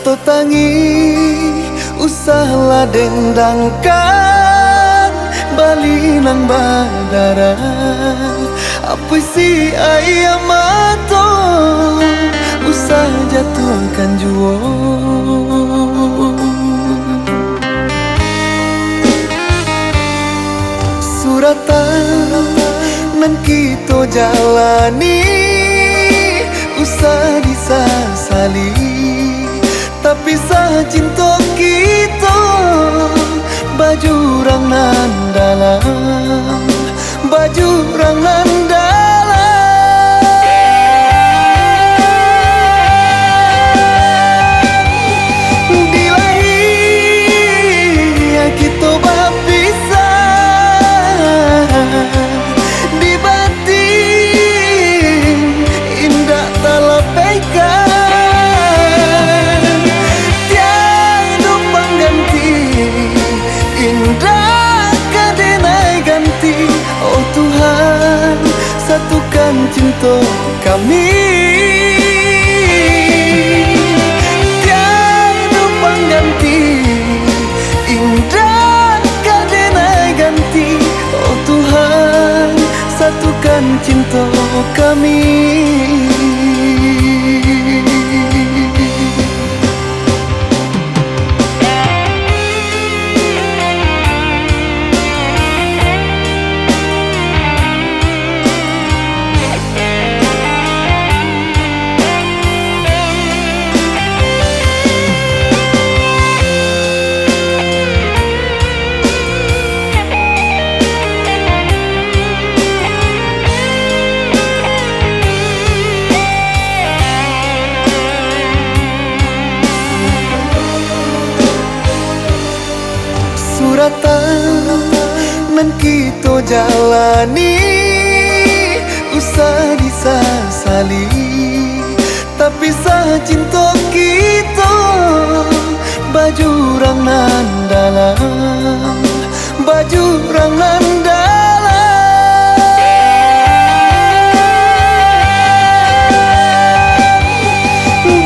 Sato tangi usahlah dendangkan bali nang badara apa si ayam mato usah jatuhkan juo suratan nan kita jalani usah disasali tapi sah cinta kita baju rang nan dalam baju rang nan dalam dilahir kita berpisah di batin indah talapaikan indah kadenai ganti oh Tuhan satukan cinta kami tiada pengganti indah kadenai ganti oh Tuhan satukan cinta kami. Suratan nan kita jalani usah disasali tapi sah cinta kita baju rang nan dalam baju rang nan dalam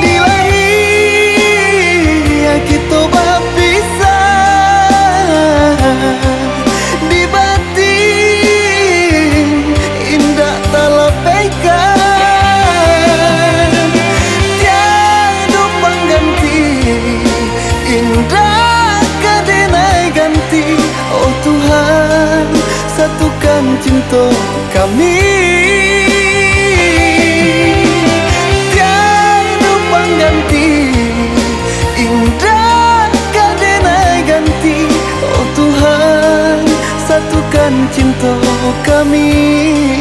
dilahir kita di batin indah talapaikan tiada pengganti indah kadenai ganti oh Tuhan satukan cinta kami tiada pengganti indah kadenai ganti oh Tuhan satukan cinta kami.